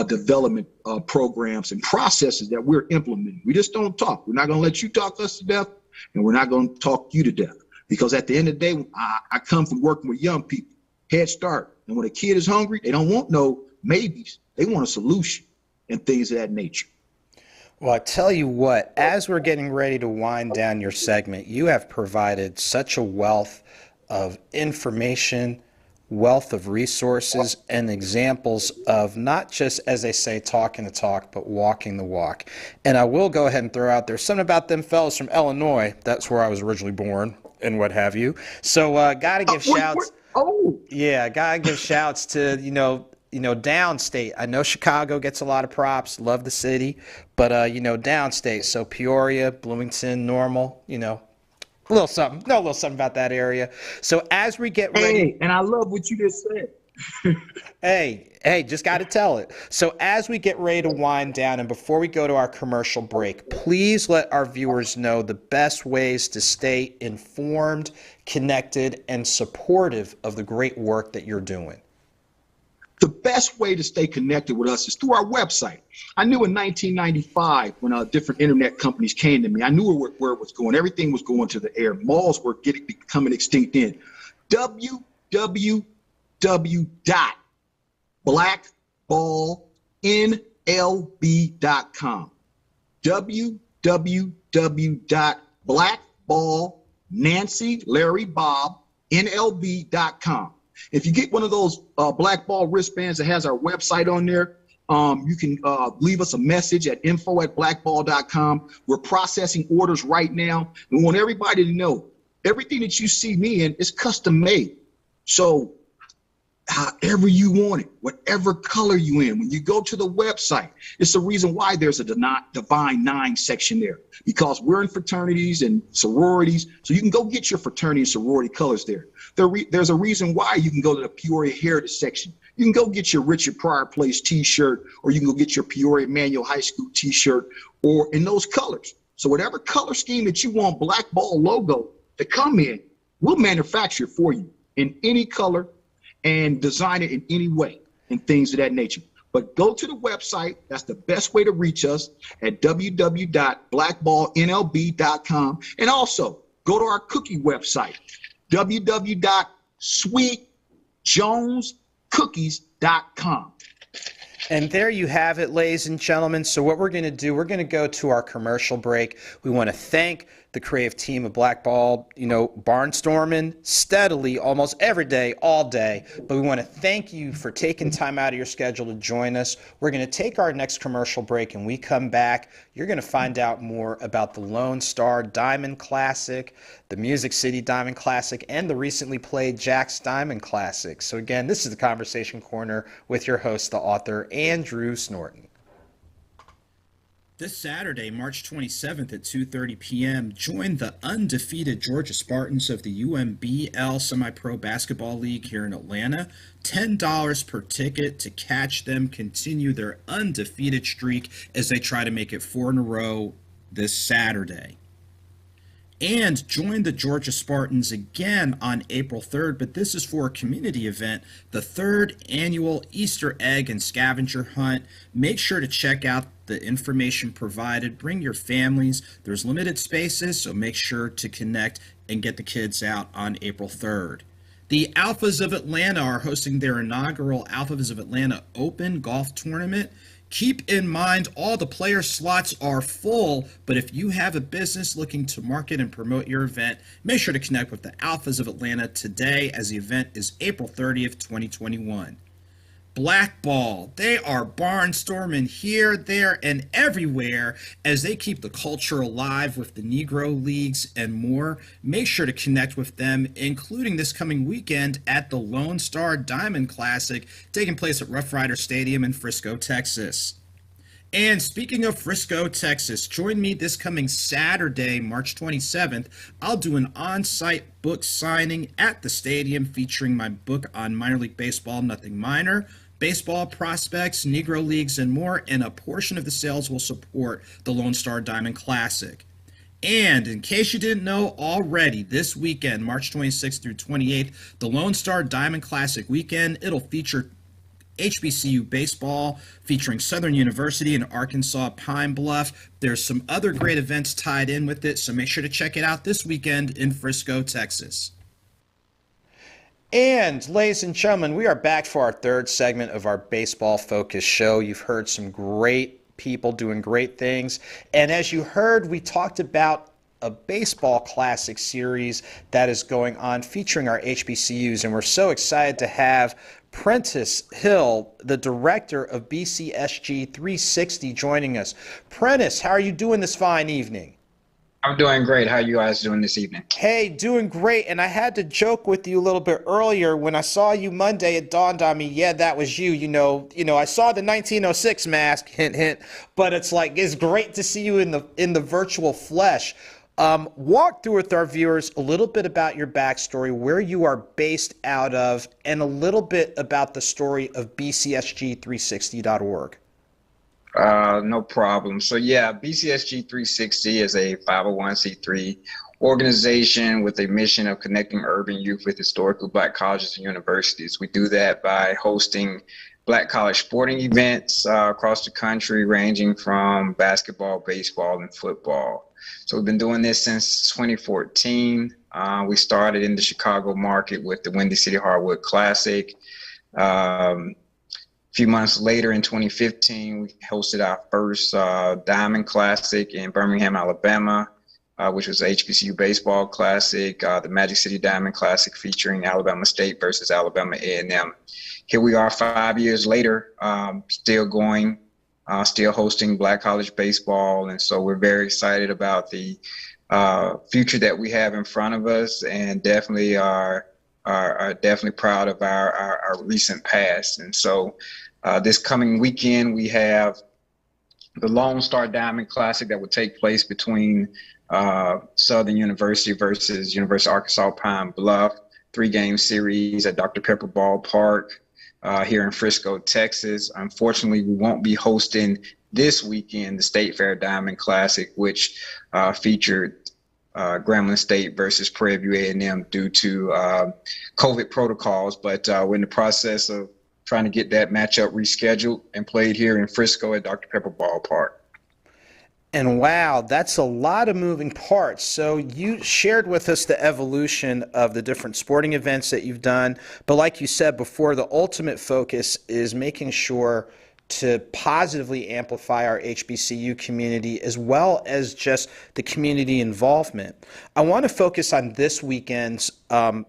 development programs and processes that we're implementing. We just don't talk. We're not going to let you talk us to death, and we're not going to talk you to death. Because at the end of the day, I come from working with young people, Head Start. And when a kid is hungry, they don't want no maybes. They want a solution and things of that nature. Well, I tell you what, as we're getting ready to wind down your segment, you have provided such a wealth of information, wealth of resources, and examples of not just, as they say, talking the talk, but walking the walk. And I will go ahead and throw out there something about them fellas from Illinois. That's where I was originally born and what have you. So got to give shouts. Yeah, got to give shouts to, downstate. I know Chicago gets a lot of props, love the city, but, downstate. So Peoria, Bloomington, Normal, a little something about that area. So as we get ready. Hey, and I love what you just said. Hey, just got to tell it. So as we get ready to wind down and before we go to our commercial break, please let our viewers know the best ways to stay informed, connected, and supportive of the great work that you're doing. The best way to stay connected with us is through our website. I knew in 1995 when different internet companies came to me, I knew where it was going. Everything was going to the air. Malls were becoming extinct in. www.blackballnlb.com. www.blackballnancyllarrybob.nlb.com. If you get one of those BlackBall wristbands that has our website on there, you can leave us a message at info@blackball.com. We're processing orders right now. We want everybody to know everything that you see me in is custom made. So however you want it, whatever color you in, when you go to the website, it's the reason why there's a Divine Nine section there, because we're in fraternities and sororities. So you can go get your fraternity and sorority colors there. There's a reason why you can go to the Peoria Heritage section. You can go get your Richard Pryor Place t-shirt, or you can go get your Peoria Manual High School t-shirt, or in those colors. So whatever color scheme that you want BlackBall logo to come in, we'll manufacture it for you in any color and design it in any way and things of that nature. But go to the website. That's the best way to reach us at www.blackballnlb.com. And also go to our cookie website, www.sweetjonescookies.com. And there you have it, ladies and gentlemen. So what we're going to do, we're going to go to our commercial break. We want to thank the creative team of BlackBall, barnstorming steadily almost every day, all day. But we want to thank you for taking time out of your schedule to join us. We're going to take our next commercial break, and we come back. You're going to find out more about the Lonestar Diamond Classic, the Music City Diamond Classic, and the recently played Jax Diamond Classic. So again, this is the Conversation Corner with your host, the author, Andrew Snorton. This Saturday, March 27th at 2:30 p.m., join the undefeated Georgia Spartans of the UMBL Semi-Pro Basketball League here in Atlanta. $10 per ticket to catch them continue their undefeated streak as they try to make it 4 in a row this Saturday. And join the Georgia Spartans again on April 3rd, but this is for a community event, the 3rd annual Easter egg and scavenger hunt. Make sure to check out the information provided. Bring your families. There's limited spaces, so make sure to connect and get the kids out on April 3rd. The Alphas of Atlanta are hosting their inaugural Alphas of Atlanta Open Golf Tournament. Keep in mind all the player slots are full, but if you have a business looking to market and promote your event, make sure to connect with the Alphas of Atlanta today, as the event is April 30th, 2021. BlackBall, they are barnstorming here, there, and everywhere as they keep the culture alive with the Negro Leagues and more. Make sure to connect with them, including this coming weekend at the Lonestar Diamond Classic, taking place at Rough Rider Stadium in Frisco, Texas. And speaking of Frisco, Texas, join me this coming Saturday, March 27th. I'll do an on-site book signing at the stadium featuring my book on minor league baseball, Nothing Minor, baseball prospects, Negro Leagues, and more, and a portion of the sales will support the Lonestar Diamond Classic. And in case you didn't know already, this weekend, March 26th through 28th, the Lonestar Diamond Classic weekend, it'll feature HBCU baseball featuring Southern University and Arkansas Pine Bluff. There's some other great events tied in with it, so make sure to check it out this weekend in Frisco, Texas. And ladies and gentlemen, we are back for our third segment of our baseball focused show. You've heard some great people doing great things. And as you heard, we talked about a baseball classic series that is going on featuring our HBCUs. And we're so excited to have Prentice Hill, the director of BCSG360, joining us. Prentice, how are you doing this fine evening? I'm doing great. How are you guys doing this evening? Hey, doing great. And I had to joke with you a little bit earlier. When I saw you Monday, it dawned on me, yeah, that was you. You know, I saw the 1906 mask, hint, hint, but it's like, it's great to see you in the virtual flesh. Walk through with our viewers a little bit about your backstory, where you are based out of, and a little bit about the story of BCSG360.org. No problem. So yeah, BCSG360 is a 501c3 organization with a mission of connecting urban youth with historically Black colleges and universities. We do that by hosting Black college sporting events across the country, ranging from basketball, baseball, and football. So we've been doing this since 2014. We started in the Chicago market with the Windy City Hardwood Classic. A few months later in 2015, we hosted our first Diamond Classic in Birmingham, Alabama, which was the HBCU Baseball Classic, the Magic City Diamond Classic featuring Alabama State versus Alabama A&M. Here we are 5 years later, still going, still hosting Black college baseball. And so we're very excited about the future that we have in front of us, and definitely are definitely proud of our recent past. And so this coming weekend, we have the Lonestar Diamond Classic that will take place between Southern University versus University of Arkansas Pine Bluff, 3-game series at Dr. Pepper Ballpark here in Frisco, Texas. Unfortunately, we won't be hosting this weekend the State Fair Diamond Classic, which featured Grambling State versus Prairie View A&M due to COVID protocols, but we're in the process of trying to get that matchup rescheduled and played here in Frisco at Dr. Pepper Ballpark. And wow, that's a lot of moving parts. So you shared with us the evolution of the different sporting events that you've done. But like you said before, the ultimate focus is making sure to positively amplify our HBCU community as well as just the community involvement. I want to focus on this weekend's event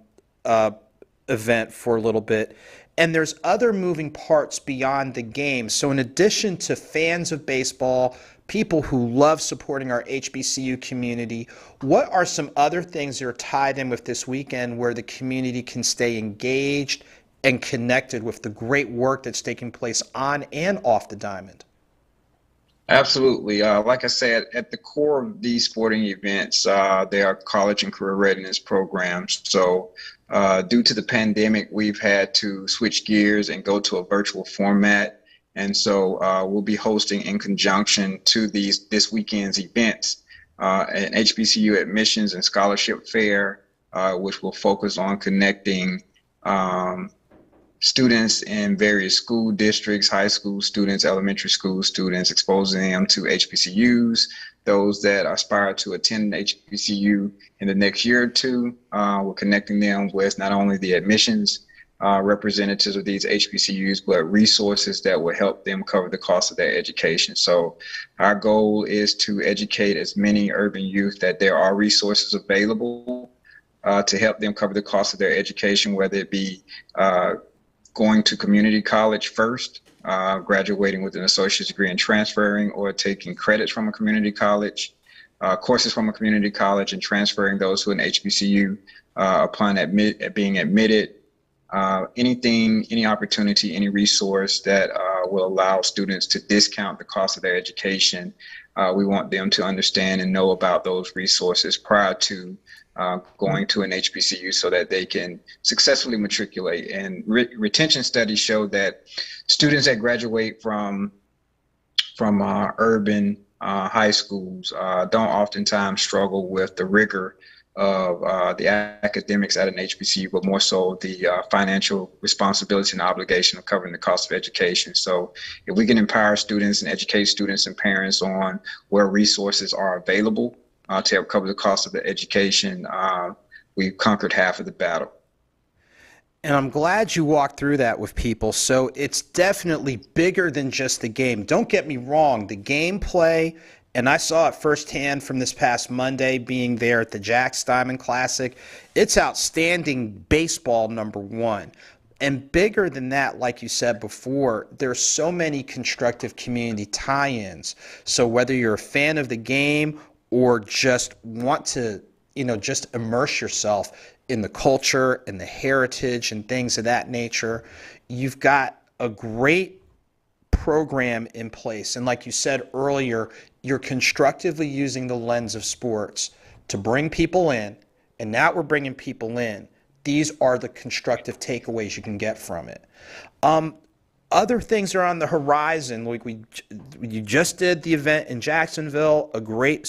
for a little bit. And there's other moving parts beyond the game. So in addition to fans of baseball, people who love supporting our HBCU community, what are some other things that are tied in with this weekend where the community can stay engaged and connected with the great work that's taking place on and off the diamond? Absolutely. Like I said, at the core of these sporting events, they are college and career readiness programs. So due to the pandemic, we've had to switch gears and go to a virtual format. And so we'll be hosting, in conjunction to this weekend's events, an HBCU admissions and scholarship fair, which will focus on connecting students in various school districts, high school students, elementary school students, exposing them to HBCUs, those that aspire to attend an HBCU in the next year or two. We're connecting them with not only the admissions representatives of these HBCUs, but resources that will help them cover the cost of their education. So our goal is to educate as many urban youth that there are resources available to help them cover the cost of their education, whether it be going to community college first, graduating with an associate's degree and transferring, or taking credits from a community college, courses from a community college and transferring those to an HBCU upon being admitted. Any opportunity, any resource that will allow students to discount the cost of their education. We want them to understand and know about those resources prior to going to an HBCU so that they can successfully matriculate. And retention studies show that students that graduate from urban high schools don't oftentimes struggle with the rigor of the academics at an HBCU, but more so the financial responsibility and obligation of covering the cost of education. So if we can empower students and educate students and parents on where resources are available to help cover the cost of the education, we've conquered half of the battle. And I'm glad you walked through that with people. So it's definitely bigger than just the game. Don't get me wrong, the gameplay, and I saw it firsthand from this past Monday being there at the Jax Diamond Classic. It's outstanding baseball, number one. And bigger than that, like you said before, there's so many constructive community tie-ins. So whether you're a fan of the game or just want to, just immerse yourself in the culture and the heritage and things of that nature, you've got a great program in place. And like you said earlier, you're constructively using the lens of sports to bring people in. And now we're bringing people in. These are the constructive takeaways you can get from it. Other things are on the horizon. Like you just did the event in Jacksonville, a great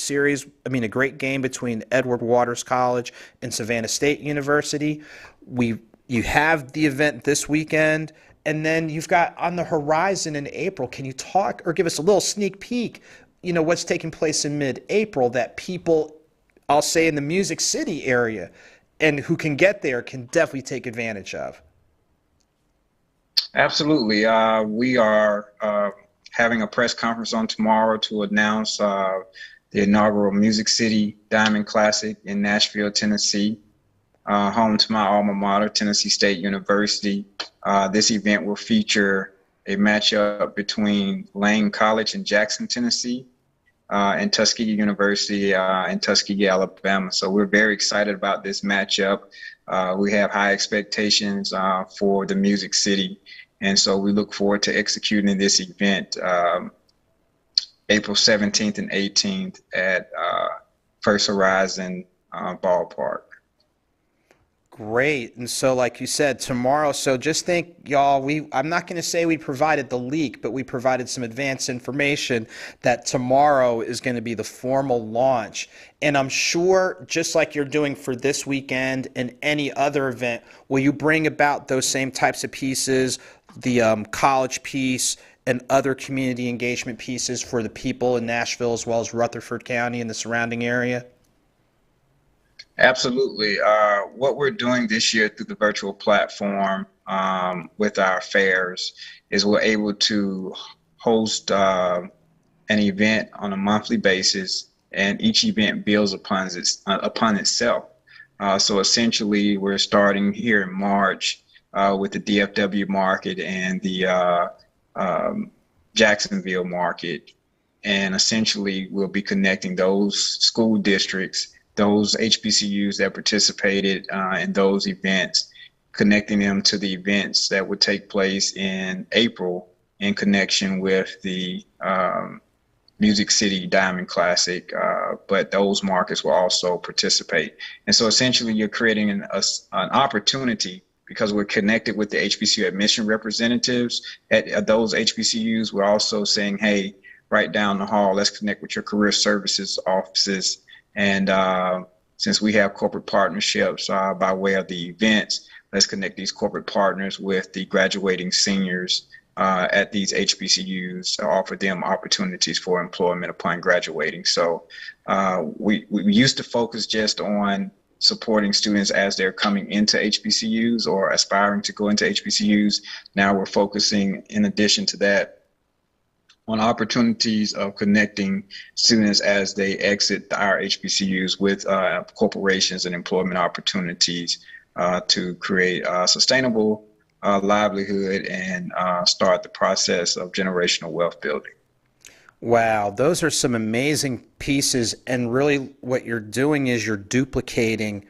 game between Edward Waters College and Savannah State University. You have the event this weekend, and then you've got on the horizon in April. Can you talk or give us a little sneak peek, what's taking place in mid-April that people, I'll say in the Music City area, and who can get there can definitely take advantage of? Absolutely. We are having a press conference on tomorrow to announce the inaugural Music City Diamond Classic in Nashville, Tennessee, home to my alma mater, Tennessee State University. This event will feature a matchup between Lane College in Jackson, Tennessee, and Tuskegee University in Tuskegee, Alabama. So we're very excited about this matchup. We have high expectations for the Music City. And so we look forward to executing this event April 17th and 18th at First Horizon Ballpark. Great. And so like you said, tomorrow, so just think, y'all, I'm not going to say we provided the leak, but we provided some advanced information that tomorrow is going to be the formal launch. And I'm sure, just like you're doing for this weekend and any other event, will you bring about those same types of pieces, the college piece and other community engagement pieces for the people in Nashville as well as Rutherford County and the surrounding area? Absolutely. What we're doing this year through the virtual platform with our fairs is we're able to host an event on a monthly basis, and each event builds upon itself. So essentially, we're starting here in March with the DFW market and the Jacksonville market, and essentially we'll be connecting those school districts, those HBCUs that participated in those events, connecting them to the events that would take place in April in connection with the Music City Diamond Classic, but those markets will also participate. And so essentially you're creating an opportunity, because we're connected with the HBCU admission representatives at those HBCUs. We're also saying, hey, right down the hall, let's connect with your career services offices. And since we have corporate partnerships by way of the events, let's connect these corporate partners with the graduating seniors at these HBCUs to offer them opportunities for employment upon graduating. So we used to focus just on supporting students as they're coming into HBCUs or aspiring to go into HBCUs. Now we're focusing, in addition to that, on opportunities of connecting students as they exit our HBCUs with corporations and employment opportunities to create a sustainable livelihood and start the process of generational wealth building. Wow, those are some amazing pieces, and really what you're doing is you're duplicating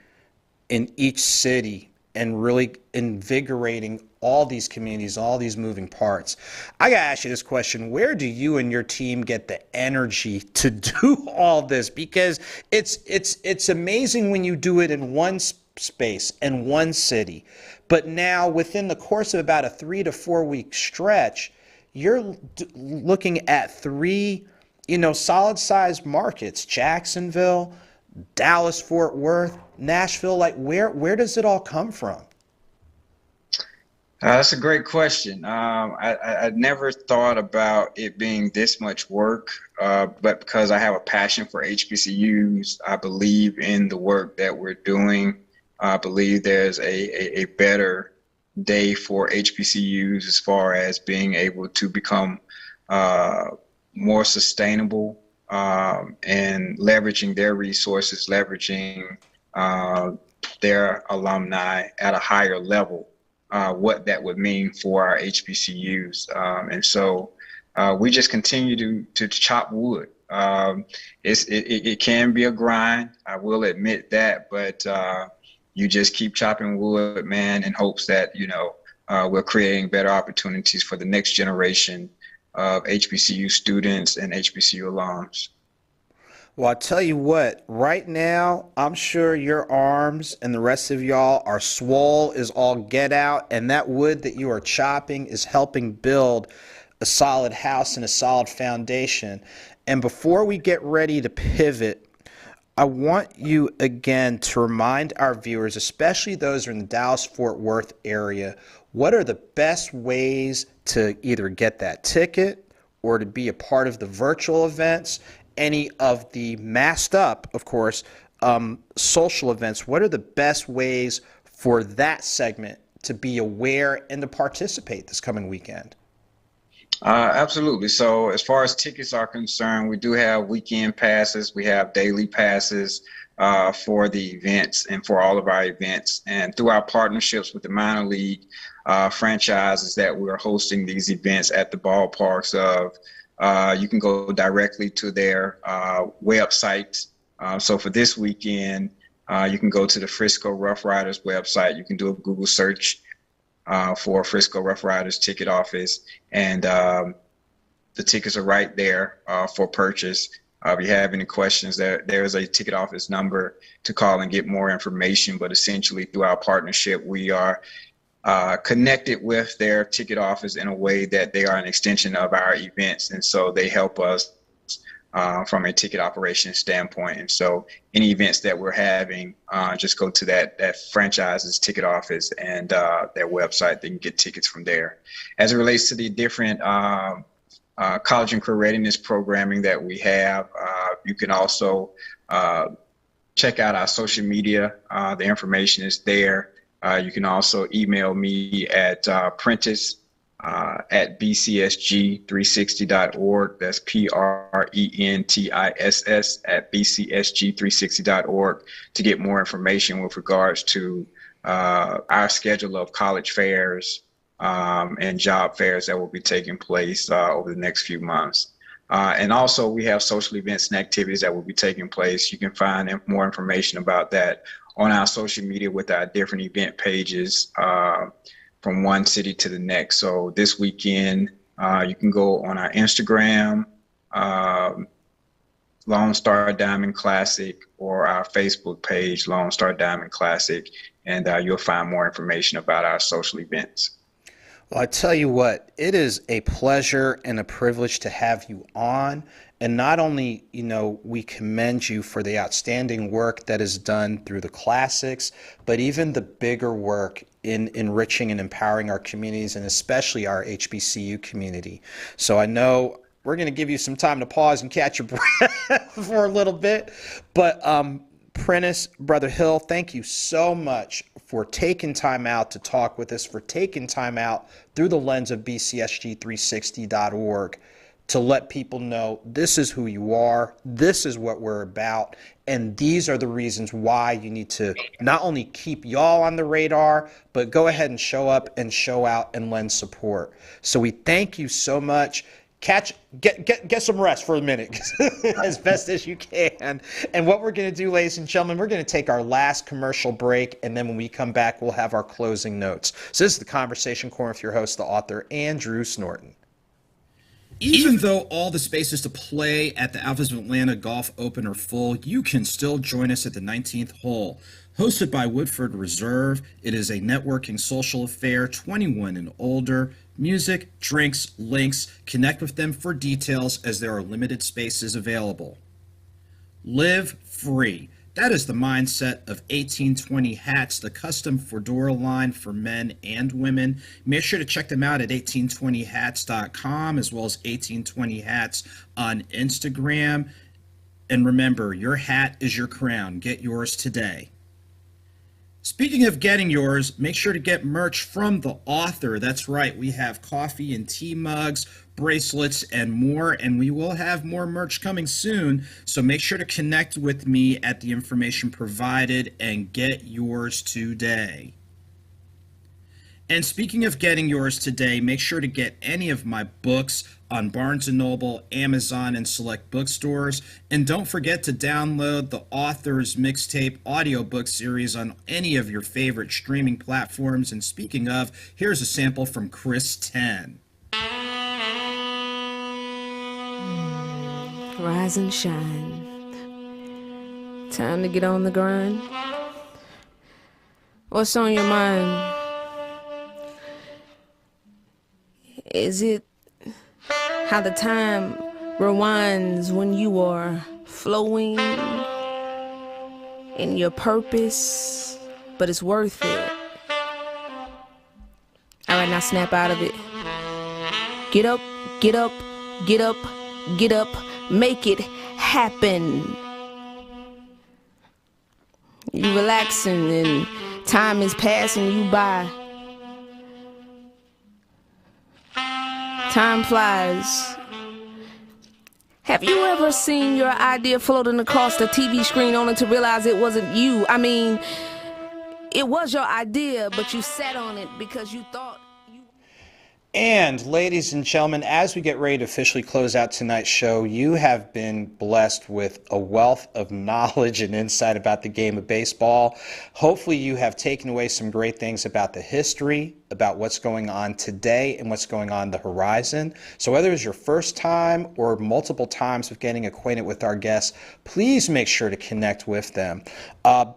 in each city and really invigorating all these communities, all these moving parts. I gotta ask you this question: where do you and your team get the energy to do all this? Because it's amazing when you do it in one space in one city, but now within the course of about a 3 to 4 week stretch, you're looking at three, solid sized markets: Jacksonville, Dallas, Fort Worth, Nashville. Like, where does it all come from? That's a great question. I never thought about it being this much work, but because I have a passion for HBCUs, I believe in the work that we're doing. I believe there's a better day for HBCUs as far as being able to become more sustainable and leveraging their resources, leveraging their alumni at a higher level. What that would mean for our HBCUs. And so we just continue to chop wood. It can be a grind, I will admit that, but you just keep chopping wood, man, in hopes that, we're creating better opportunities for the next generation of HBCU students and HBCU alums. Well, I'll tell you what, right now, I'm sure your arms and the rest of y'all are swole as all get out, and that wood that you are chopping is helping build a solid house and a solid foundation. And before we get ready to pivot, I want you again to remind our viewers, especially those who are in the Dallas-Fort Worth area, what are the best ways to either get that ticket or to be a part of the virtual events, any of the masked up, of course, social events. What are the best ways for that segment to be aware and to participate this coming weekend? Absolutely. So as far as tickets are concerned, we do have weekend passes. We have daily passes for the events and for all of our events. And through our partnerships with the minor league franchises that we're hosting these events at the ballparks of, you can go directly to their website. So for this weekend, you can go to the Frisco Rough Riders website. You can do a Google search for Frisco Rough Riders ticket office, and the tickets are right there for purchase. If you have any questions, there is a ticket office number to call and get more information. But essentially, through our partnership, we are connected with their ticket office in a way that they are an extension of our events. And so they help us from a ticket operation standpoint. And so any events that we're having, just go to that franchise's ticket office and their website. They can get tickets from there. As it relates to the different college and career readiness programming that we have, you can also check out our social media. The information is there. You can also email me at Prentice at BCSG360.org. That's PRENTISS at BCSG360.org to get more information with regards to our schedule of college fairs and job fairs that will be taking place over the next few months. And also we have social events and activities that will be taking place. You can find more information about that on our social media with our different event pages from one city to the next. So this weekend, you can go on our Instagram, Lonestar Diamond Classic, or our Facebook page, Lonestar Diamond Classic, and you'll find more information about our social events. Well, I tell you what, it is a pleasure and a privilege to have you on. And not only, we commend you for the outstanding work that is done through the classics, but even the bigger work in enriching and empowering our communities, and especially our HBCU community. So I know we're going to give you some time to pause and catch your breath for a little bit. But Prentice, Brother Hill, thank you so much for taking time out to talk with us, for taking time out through the lens of BCSG360.org to let people know this is who you are, this is what we're about, and these are the reasons why you need to not only keep y'all on the radar, but go ahead and show up and show out and lend support. So we thank you so much. get some rest for a minute as best as you can. And what we're going to do, ladies and gentlemen, we're going to take our last commercial break, and then when we come back, we'll have our closing notes. So this is the Conversation Corner with your host, the author, Andrew Snorton. Even though all the spaces to play at the Alphas of Atlanta Golf Open are full, you can still join us at the 19th hole. Hosted by Woodford Reserve, it is a networking social affair, 21 and older. Music, drinks, links. Connect with them for details as there are limited spaces available. Live free. That is the mindset of 1820 Hats, the custom fedora line for men and women. Make sure to check them out at 1820hats.com as well as 1820 Hats on Instagram. And remember, your hat is your crown. Get yours today. Speaking of getting yours, make sure to get merch from the author. That's right, we have coffee and tea mugs, bracelets, and more, and we will have more merch coming soon, so make sure to connect with me at the information provided and get yours today. And speaking of getting yours today, make sure to get any of my books on Barnes & Noble, Amazon, and select bookstores. And don't forget to download the author's mixtape audiobook series on any of your favorite streaming platforms. And speaking of, here's a sample from Chris 10. Rise and shine. Time to get on the grind. What's on your mind? Is it how the time rewinds when you are flowing in your purpose, but it's worth it? All right, now snap out of it. Get up, get up, get up, get up, make it happen. You relaxing and time is passing you by. Time flies. Have you ever seen your idea floating across the TV screen only to realize it wasn't you? I mean, it was your idea, but you sat on it because you thought you... And ladies and gentlemen, as we get ready to officially close out tonight's show, you have been blessed with a wealth of knowledge and insight about the game of baseball. Hopefully you have taken away some great things about the history, about what's going on today and what's going on the horizon. So whether it's your first time or multiple times of getting acquainted with our guests, please make sure to connect with them.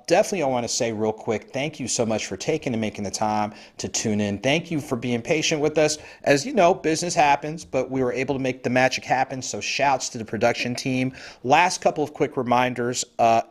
Definitely I want to say real quick, thank you so much for taking and making the time to tune in. Thank you for being patient with us. As you know, business happens, but we were able to make the magic happen, so shouts to the production team. Last couple of quick reminders.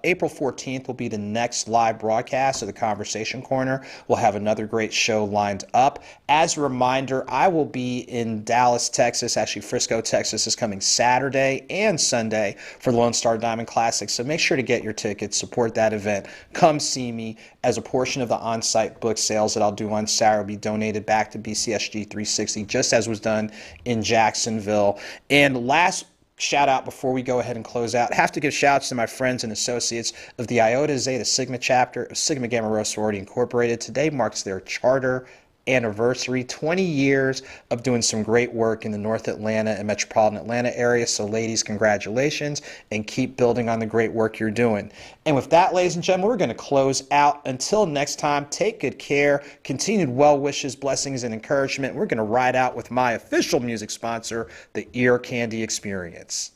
April 14th will be the next live broadcast of the Conversation Corner. We'll have another great show lined up. As a reminder, I will be in Dallas, Texas, actually Frisco, Texas is coming Saturday and Sunday for the Lonestar Diamond Classic, so make sure to get your tickets, support that event, come see me. As a portion of the on-site book sales that I'll do on Saturday will be donated back to BCSG360, just as was done in Jacksonville. And last shout out before we go ahead and close out, I have to give shout outs to my friends and associates of the Iota Zeta Sigma chapter of Sigma Gamma Rho Sorority Incorporated. Today marks their charter anniversary, 20 years of doing some great work in the North Atlanta and metropolitan Atlanta area. So ladies, congratulations and keep building on the great work you're doing. And with that, ladies and gentlemen, we're going to close out. Until next time, take good care, continued well wishes, blessings, and encouragement. We're going to ride out with my official music sponsor, the Ear Candy Experience.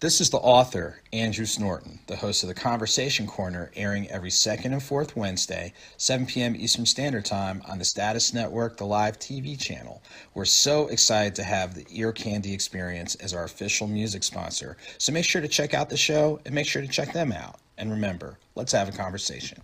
This is the author, Andrew Snorton, the host of the Conversation Corner, airing every second and fourth Wednesday, 7 p.m. Eastern Standard Time on the Status Network, the live TV channel. We're so excited to have the Ear Candy Experience as our official music sponsor. So make sure to check out the show and make sure to check them out. And remember, let's have a conversation.